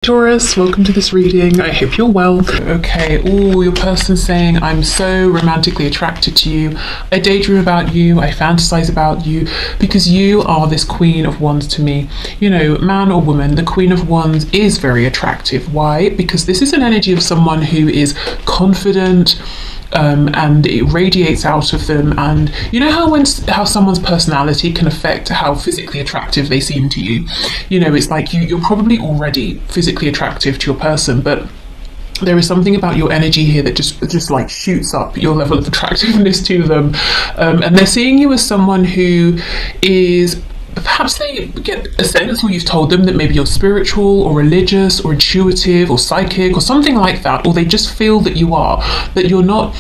Taurus, welcome to this reading. I hope you're well. Okay, your person's saying, I'm so romantically attracted to you. I daydream about you, I fantasize about you, because you are this Queen of Wands to me. You know, man or woman, the Queen of Wands is very attractive. Why? Because this is an energy of someone who is confident, and it radiates out of them. And you know how someone's personality can affect how physically attractive they seem to you. You know, it's like you're probably already physically attractive to your person, but there is something about your energy here that just like shoots up your level of attractiveness to them. And they're seeing you as someone who is, perhaps they get a sense, or you've told them that maybe you're spiritual or religious or intuitive or psychic or something like that, or they just feel that you're not,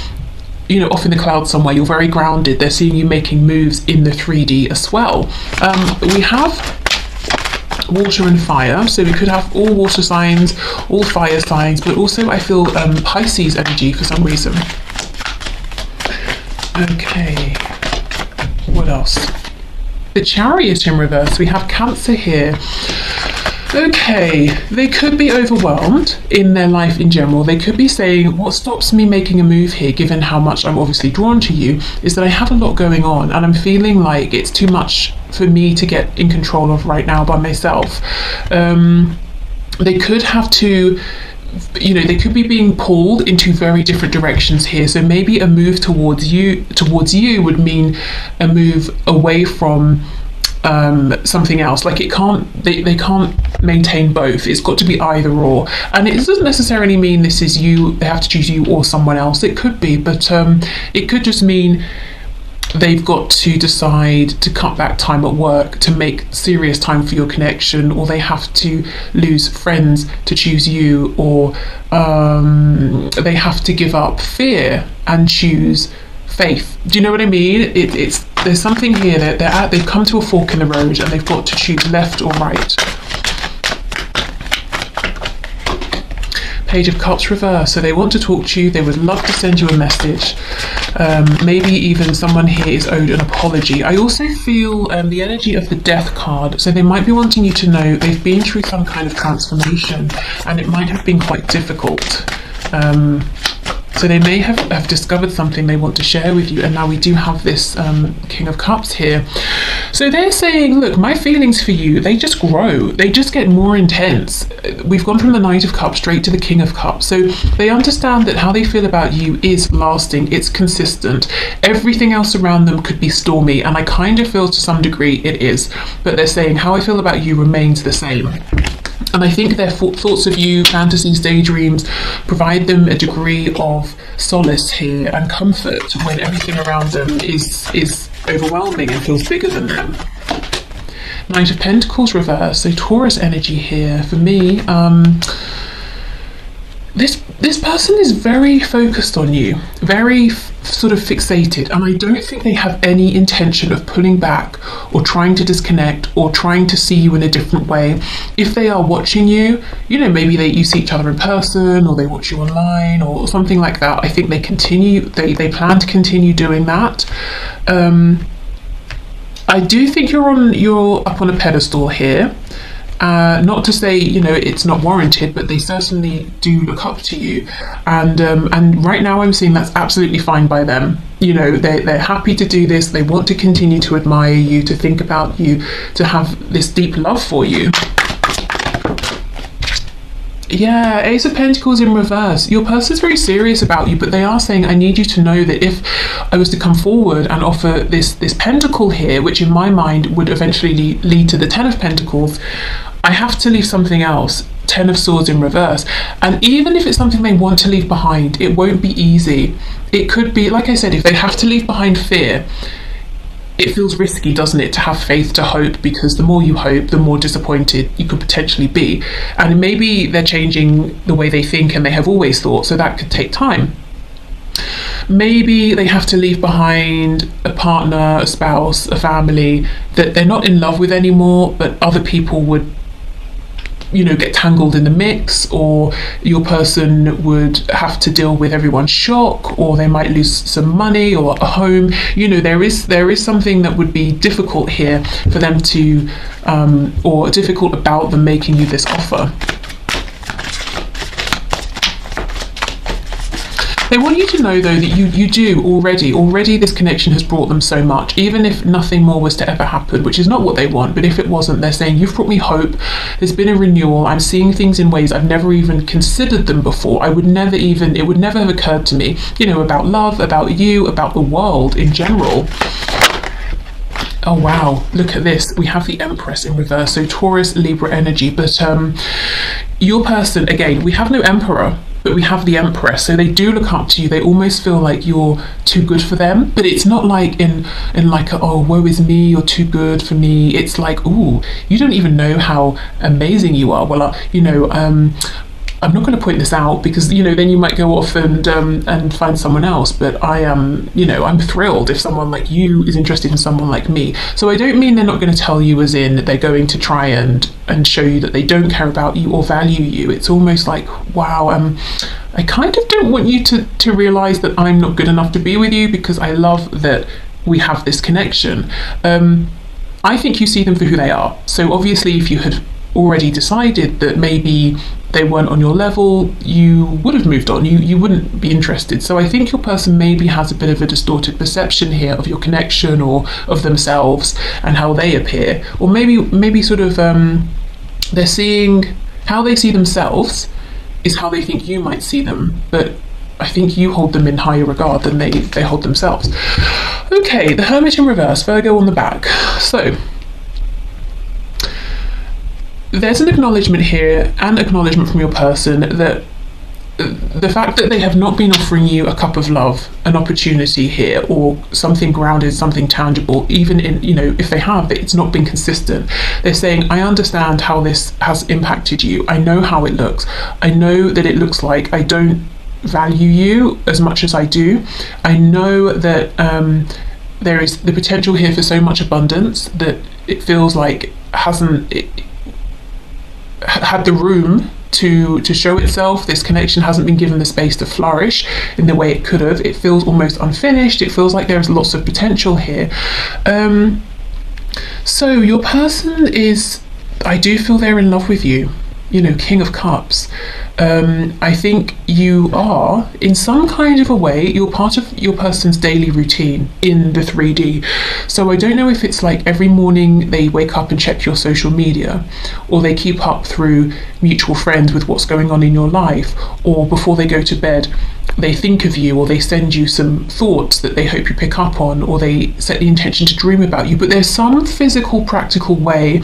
you know, off in the clouds somewhere. You're very grounded. They're seeing you making moves in the 3D as well. We have water and fire, so we could have all water signs, all fire signs, but also I feel Pisces energy for some reason. Okay, what else? The Chariot in reverse. We have Cancer here. Okay, they could be overwhelmed in their life in general. They could be saying, what stops me making a move here, given how much I'm obviously drawn to you, is that I have a lot going on and I'm feeling like it's too much for me to get in control of right now by myself. They could have to, you know, they could be being pulled into very different directions here. So maybe a move towards you would mean a move away from something else. Like they can't maintain both. It's got to be either or. And it doesn't necessarily mean this is you, they have to choose you or someone else. It could be, but it could just mean they've got to decide to cut back time at work to make serious time for your connection, or they have to lose friends to choose you, or they have to give up fear and choose faith. Do you know what I mean? There's something here that they've come to a fork in the road and they've got to choose left or right. Page of Cups reverse. So they want to talk to you. They would love to send you a message. Maybe even someone here is owed an apology. I also feel the energy of the Death card. So they might be wanting you to know they've been through some kind of transformation and it might have been quite difficult. So they may have discovered something they want to share with you, and now we do have this King of Cups here. So they're saying, look, my feelings for you, they just grow. They just get more intense. We've gone from the Knight of Cups straight to the King of Cups. So they understand that how they feel about you is lasting, it's consistent. Everything else around them could be stormy, and I kind of feel to some degree it is. But they're saying how I feel about you remains the same. And I think their thoughts of you, fantasies, daydreams, provide them a degree of solace here and comfort when everything around them is overwhelming and feels bigger than them. Knight of Pentacles reverse, so Taurus energy here. For me, this person is very focused on you, very sort of fixated, and I don't think they have any intention of pulling back or trying to disconnect or trying to see you in a different way. If they are watching you, you know, maybe you see each other in person or they watch you online or something like that. I think they plan to continue doing that. I do think you're up on a pedestal here. Not to say, you know, it's not warranted, but they certainly do look up to you, and right now I'm seeing that's absolutely fine by them. You know, they're happy to do this. They want to continue to admire you, to think about you, to have this deep love for you. Yeah, Ace of Pentacles in reverse. Your person's very serious about you, but they are saying, I need you to know that if I was to come forward and offer this pentacle here, which in my mind would eventually lead to the Ten of Pentacles, I have to leave something else. Ten of Swords in reverse. And even if it's something they want to leave behind, it won't be easy. It could be, like I said, if they have to leave behind fear, it feels risky, doesn't it, to have faith, to hope, because the more you hope, the more disappointed you could potentially be. And maybe they're changing the way they think and they have always thought, so that could take time. Maybe they have to leave behind a partner, a spouse, a family that they're not in love with anymore, but other people would, you know, get tangled in the mix, or your person would have to deal with everyone's shock, or they might lose some money or a home. You know, there is something that would be difficult here for them to or difficult about them making you this offer. They want you to know, though, that you do already this connection has brought them so much, even if nothing more was to ever happen, which is not what they want. But if it wasn't, they're saying, you've brought me hope, there's been a renewal, I'm seeing things in ways I've never even considered them before. It would never have occurred to me, about love, about you, about the world in general. Oh wow, look at this. We have the Empress in reverse, so Taurus, Libra energy. But your person, again, we have no Emperor, but we have the Empress. So they do look up to you. They almost feel like you're too good for them. But it's not like in like, oh, woe is me, you're too good for me. It's like, ooh, you don't even know how amazing you are. Well, I'm not going to point this out because then you might go off and find someone else. But I am, I'm thrilled if someone like you is interested in someone like me. So I don't mean they're not going to tell you as in they're going to try and show you that they don't care about you or value you. It's almost like, wow, I kind of don't want you to realize that I'm not good enough to be with you, because I love that we have this connection. I think you see them for who they are. So obviously, if you had already decided that maybe they weren't on your level, you would have moved on. You wouldn't be interested. So I think your person maybe has a bit of a distorted perception here of your connection or of themselves and how they appear, or maybe sort of they're seeing how they see themselves is how they think you might see them, but I think you hold them in higher regard than they hold themselves. Okay, the Hermit in reverse, Virgo on the back. So there's an acknowledgement here, and acknowledgement from your person, that the fact that they have not been offering you a cup of love, an opportunity here, or something grounded, something tangible, even in, if they have, it's not been consistent. They're saying, I understand how this has impacted you. I know how it looks. I know that it looks like I don't value you as much as I do. I know that there is the potential here for so much abundance that it feels like hasn't had the room to show itself. This connection hasn't been given the space to flourish in the way it could have. It feels almost unfinished. It feels like there's lots of potential here. So your person is, I do feel they're in love with you. King of Cups. I think you are, in some kind of a way, you're part of your person's daily routine in the 3D. So I don't know if it's like every morning they wake up and check your social media, or they keep up through mutual friends with what's going on in your life, or before they go to bed they think of you, or they send you some thoughts that they hope you pick up on, or they set the intention to dream about you. But there's some physical, practical way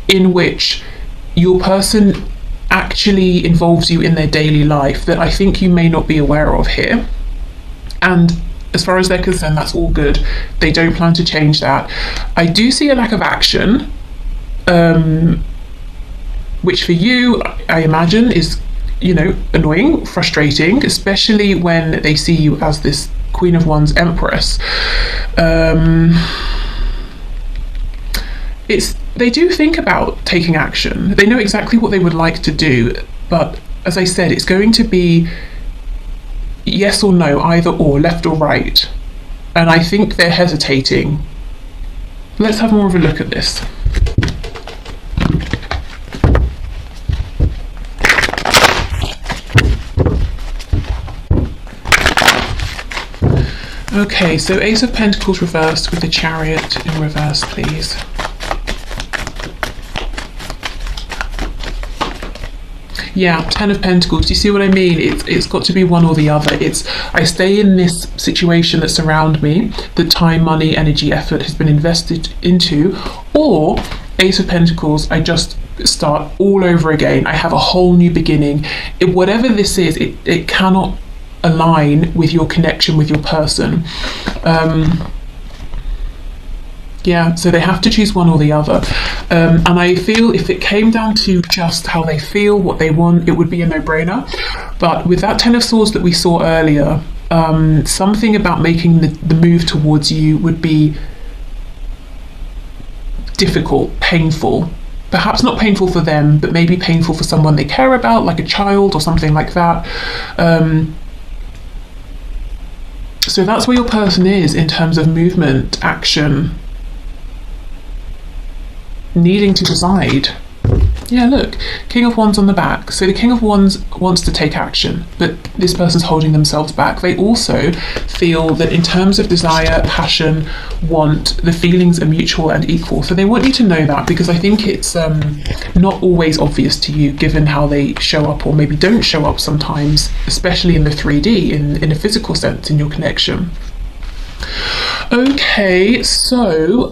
in which your person actually involves you in their daily life that I think you may not be aware of here. And as far as they're concerned, that's all good. They don't plan to change that. I do see a lack of action, which for you, I imagine, is, annoying, frustrating, especially when they see you as this Queen of Wands Empress. They do think about taking action. They know exactly what they would like to do, but as I said, it's going to be yes or no, either or, left or right. And I think they're hesitating. Let's have more of a look at this. Okay, so Ace of Pentacles reversed with the Chariot in reverse, please. Yeah, Ten of Pentacles. Do you see what I mean? It's got to be one or the other. I stay in this situation that's around me, the time, money, energy, effort has been invested into, or Ace of Pentacles, I just start all over again. I have a whole new beginning. Whatever this is, it cannot align with your connection with your person. Yeah, so they have to choose one or the other. And I feel if it came down to just how they feel, what they want, it would be a no-brainer. But with that Ten of Swords that we saw earlier, something about making the move towards you would be difficult, painful. Perhaps not painful for them, but maybe painful for someone they care about, like a child or something like that. So that's where your person is in terms of movement, action, needing to decide. Yeah, look, King of Wands on the back. So the King of Wands wants to take action, but this person's holding themselves back. They also feel that in terms of desire, passion, want, the feelings are mutual and equal. So they want you to know that, because I think it's not always obvious to you given how they show up or maybe don't show up sometimes, especially in the 3D, in a physical sense, in your connection. Okay, so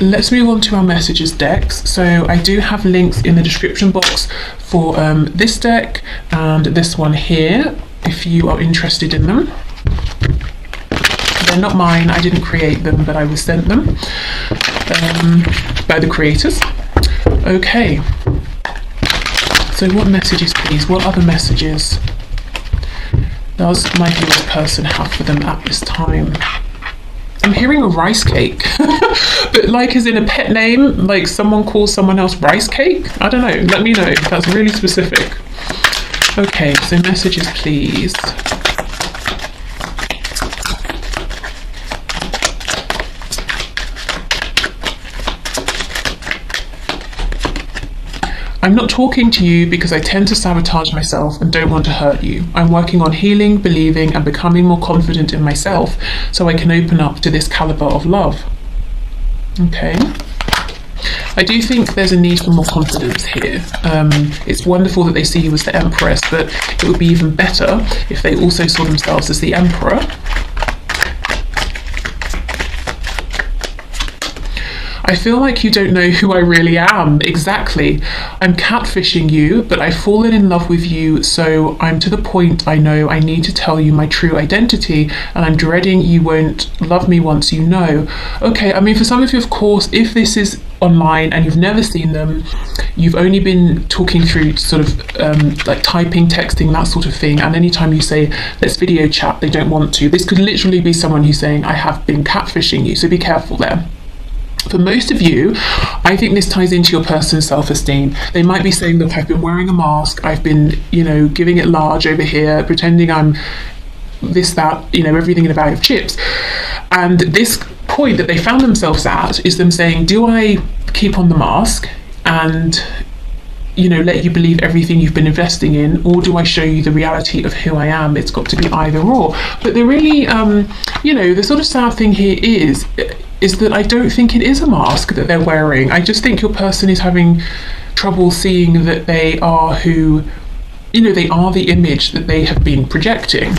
let's move on to our messages decks. So I do have links in the description box for this deck and this one here, if you are interested in them. They're not mine, I didn't create them, but I was sent them by the creators. Okay, so what messages, please? What other messages does my viewer's person have for them at this time? I'm hearing a rice cake, but like as in a pet name, like someone calls someone else rice cake? I don't know, let me know, that's really specific. Okay, so messages, please. I'm not talking to you because I tend to sabotage myself and don't want to hurt you. I'm working on healing, believing, and becoming more confident in myself so I can open up to this caliber of love. Okay. I do think there's a need for more confidence here. It's wonderful that they see you as the Empress, but it would be even better if they also saw themselves as the Emperor. I feel like you don't know who I really am. Exactly. I'm catfishing you, but I've fallen in love with you, so I'm to the point I know I need to tell you my true identity, and I'm dreading you won't love me once you know. Okay, I mean, for some of you, of course, if this is online and you've never seen them, you've only been talking through sort of like typing, texting, that sort of thing, and anytime you say, let's video chat, they don't want to. This could literally be someone who's saying, I have been catfishing you, so be careful there. For most of you, I think this ties into your person's self-esteem. They might be saying, look, I've been wearing a mask, I've been, giving it large over here, pretending I'm this, that, everything in a bag of chips. And this point that they found themselves at is them saying, do I keep on the mask and let you believe everything you've been investing in, or do I show you the reality of who I am? It's got to be either or. But the really, the sort of sad thing here is that I don't think it is a mask that they're wearing. I just think your person is having trouble seeing that they are who, they are the image that they have been projecting.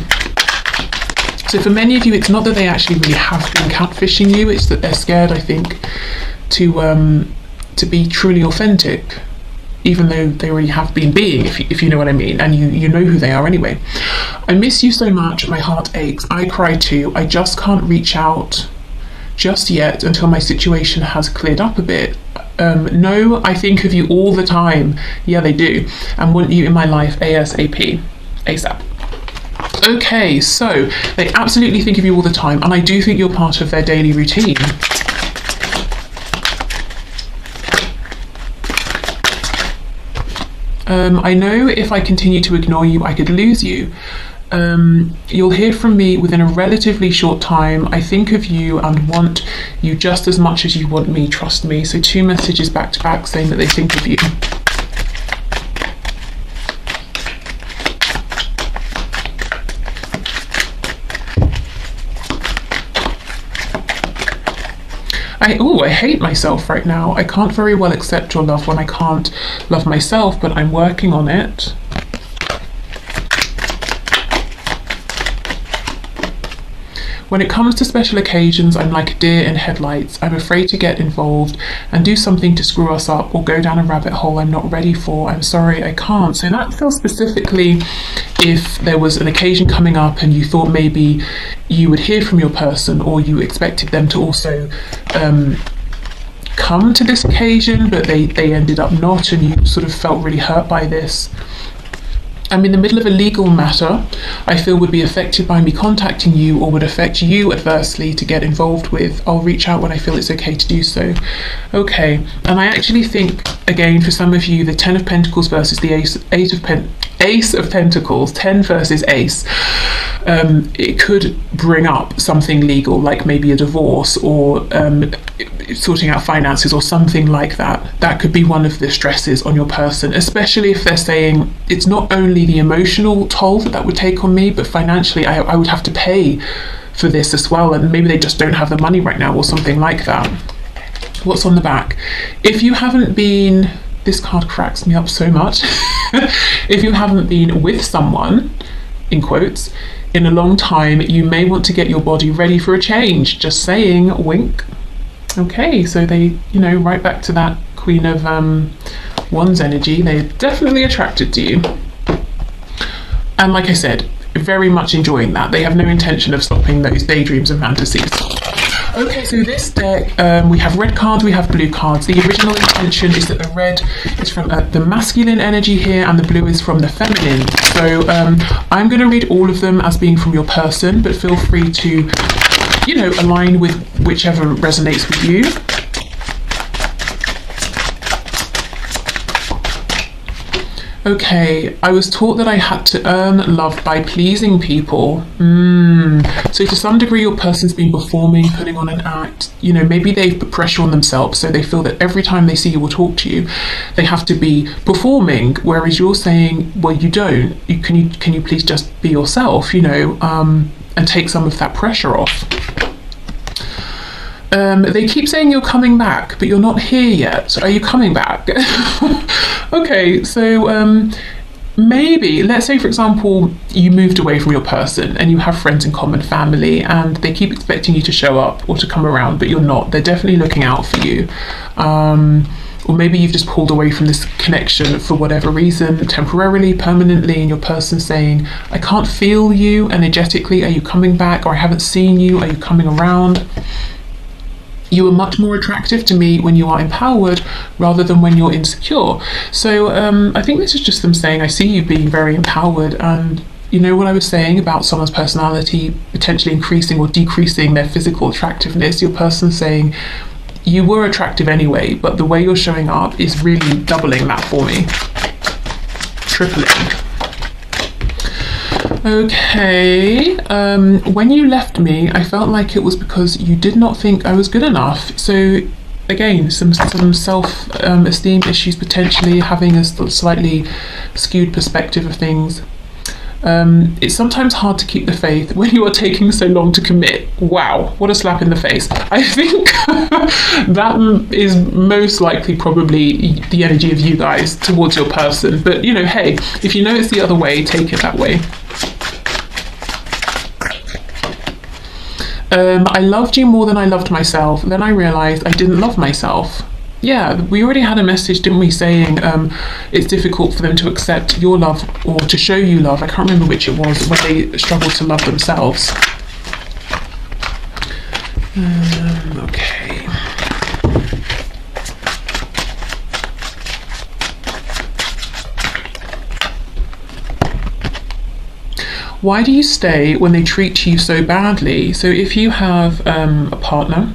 So for many of you, it's not that they actually really have been catfishing you, it's that they're scared, I think, to be truly authentic, even though they already have been being, if you know what I mean, and you know who they are anyway. I miss you so much, my heart aches, I cry too, I just can't reach out just yet until my situation has cleared up a bit. No, I think of you all the time. Yeah, they do. And want you in my life ASAP. ASAP. Okay, so they absolutely think of you all the time, and I do think you're part of their daily routine. I know if I continue to ignore you, I could lose you. You'll hear from me within a relatively short time. I think of you and want you just as much as you want me, trust me. So 2 messages back to back saying that they think of you. I hate myself right now. I can't very well accept your love when I can't love myself, but I'm working on it. When it comes to special occasions, I'm like a deer in headlights. I'm afraid to get involved and do something to screw us up or go down a rabbit hole I'm not ready for. I'm sorry, I can't. So that feels specifically if there was an occasion coming up and you thought maybe you would hear from your person, or you expected them to also come to this occasion, but they ended up not, and you sort of felt really hurt by this. I'm in the middle of a legal matter I feel would be affected by me contacting you, or would affect you adversely to get involved with. I'll reach out when I feel it's okay to do so. Okay, and I actually think, again, for some of you, the 10 of Pentacles versus the Ace of Pentacles, 10 versus Ace. It could bring up something legal, like maybe a divorce or sorting out finances or something like that. That could be one of the stresses on your person, especially if they're saying it's not only the emotional toll that would take on me, but financially I would have to pay for this as well, and maybe they just don't have the money right now or something like that. What's on the back? If you haven't been, this card cracks me up so much. If you haven't been with someone, in quotes, in a long time, you may want to get your body ready for a change. Just saying, wink. Okay, so they, right back to that Queen of Wands energy. They're definitely attracted to you. And like I said, very much enjoying that. They have no intention of stopping those daydreams and fantasies. Okay, so this deck, we have red cards, we have blue cards. The original intention is that the red is from the masculine energy here and the blue is from the feminine. So I'm going to read all of them as being from your person, but feel free to, align with whichever resonates with you. Okay, I was taught that I had to earn love by pleasing people. So to some degree your person's been performing, putting on an act. Maybe they've put pressure on themselves, so they feel that every time they see you or talk to you, they have to be performing, whereas you're saying, well, you don't. Can you please just be yourself, and take some of that pressure off. They keep saying you're coming back, but you're not here yet. So are you coming back? Okay, so maybe, let's say, for example, you moved away from your person and you have friends in common, family, and they keep expecting you to show up or to come around, but you're not. They're definitely looking out for you. Or maybe you've just pulled away from this connection for whatever reason, temporarily, permanently, and your person's saying, I can't feel you energetically. Are you coming back? Or I haven't seen you. Are you coming around? You are much more attractive to me when you are empowered rather than when you're insecure. So I think this is just them saying, I see you being very empowered, and you know what I was saying about someone's personality potentially increasing or decreasing their physical attractiveness. Your person saying, you were attractive anyway, but the way you're showing up is really doubling that for me. Tripling. Okay, when you left me, I felt like it was because you did not think I was good enough. So again, some self-esteem issues, potentially having a slightly skewed perspective of things. It's sometimes hard to keep the faith when you are taking so long to commit. Wow, what a slap in the face. I think that is most likely probably the energy of you guys towards your person. But hey, if you know it's the other way, take it that way. I loved you more than I loved myself. Then I realized I didn't love myself. Yeah, we already had a message, didn't we, saying it's difficult for them to accept your love or to show you love. I can't remember which it was, when they struggle to love themselves. Okay. Why do you stay when they treat you so badly? So if you have a partner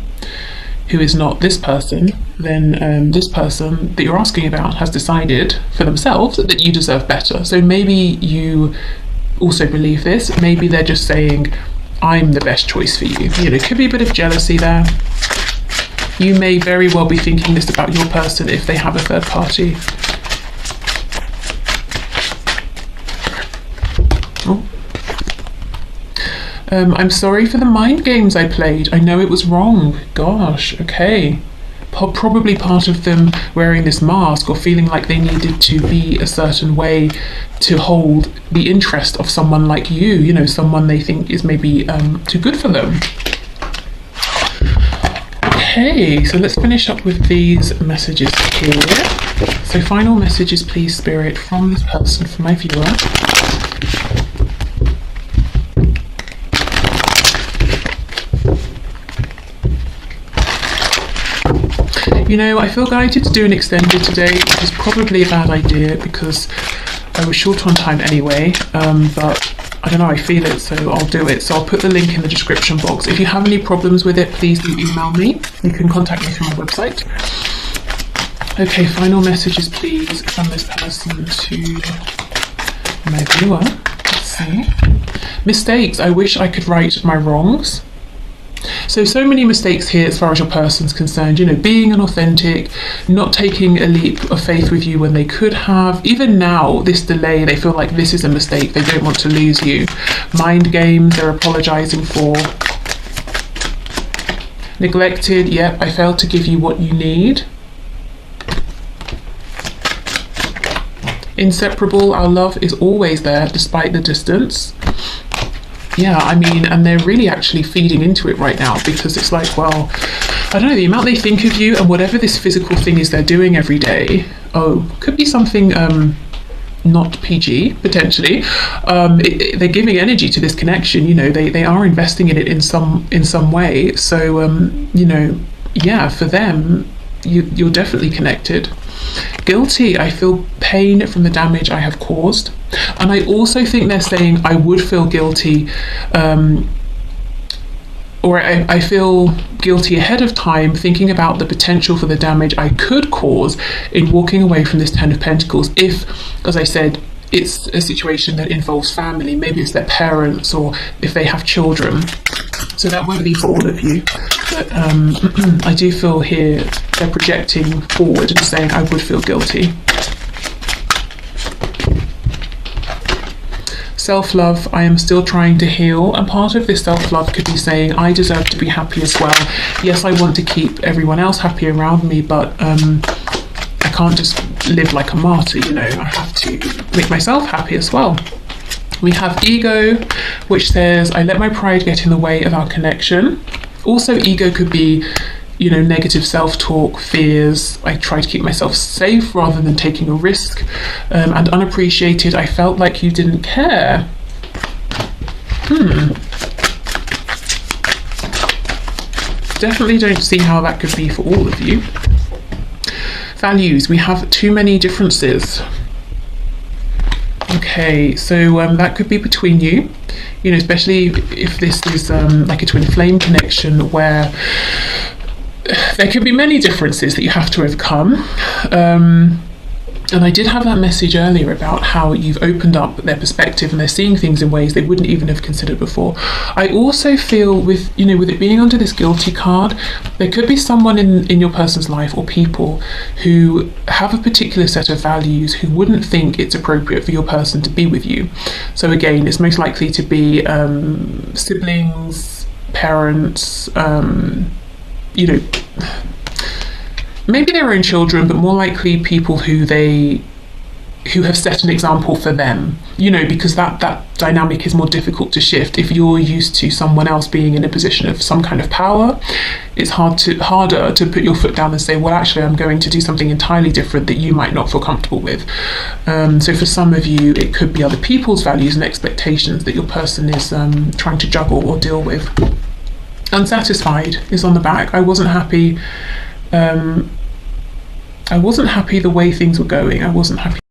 who is not this person, then this person that you're asking about has decided for themselves that you deserve better. So maybe you also believe this. Maybe they're just saying, I'm the best choice for you. It could be a bit of jealousy there. You may very well be thinking this about your person if they have a third party. Oh. I'm sorry for the mind games I played. I know it was wrong. Gosh, okay. Probably part of them wearing this mask or feeling like they needed to be a certain way to hold the interest of someone like you, someone they think is maybe too good for them. Okay, so let's finish up with these messages here. So final messages, please, Spirit, from this person, from my viewer. I feel guided to do an extended today, which is probably a bad idea because I was short on time anyway, but I don't know, I feel it, so I'll do it. So I'll put the link in the description box. If you have any problems with it, please do email me. You can contact me through my website. Okay, final messages, please, from this person to my viewer. Let's see. Mistakes. I wish I could right my wrongs. So many mistakes here as far as your person's concerned, you know, being inauthentic, not taking a leap of faith with you when they could have. Even now, this delay, they feel like this is a mistake. They don't want to lose you. Mind games, they're apologizing for. Neglected, yep, I failed to give you what you need. Inseparable, our love is always there despite the distance. Yeah, I mean, and they're really actually feeding into it right now, because it's like, well, I don't know, the amount they think of you and whatever this physical thing is they're doing every day, could be something not PG, potentially. They're giving energy to this connection, you know, they are investing in it in some way. So, you know, yeah, for them, you're definitely connected. Guilty, I feel pain from the damage I have caused. And I also think they're saying I would feel guilty, or I feel guilty ahead of time, thinking about the potential for the damage I could cause in walking away from this Ten of Pentacles if, as I said, it's a situation that involves family. Maybe it's their parents, or if they have children. So that won't be for all of you. But I do feel here they're projecting forward and saying I would feel guilty. Self-love, I am still trying to heal, and part of this self-love could be saying I deserve to be happy as well. Yes, I want to keep everyone else happy around me, but I can't just live like a martyr, you know, I have to make myself happy as well. We have ego, which says I let my pride get in the way of our connection. Also, ego could be, you know, negative self-talk, fears. I try to keep myself safe rather than taking a risk. And unappreciated, I felt like you didn't care. Definitely don't see how that could be for all of you. Values, we have too many differences. Okay, so that could be between you, you know, especially if this is like a twin flame connection where there could be many differences that you have to overcome. And I did have that message earlier about how you've opened up their perspective and they're seeing things in ways they wouldn't even have considered before. I also feel with, you know, with it being under this guilty card, there could be someone in your person's life or people who have a particular set of values who wouldn't think it's appropriate for your person to be with you. So again, it's most likely to be siblings, parents, you know, maybe their own children, but more likely people who have set an example for them, you know, because that dynamic is more difficult to shift. If you're used to someone else being in a position of some kind of power, it's harder to put your foot down and say, well, actually, I'm going to do something entirely different that you might not feel comfortable with. So for some of you, it could be other people's values and expectations that your person is trying to juggle or deal with. Unsatisfied is on the back. I wasn't happy the way things were going. I wasn't happy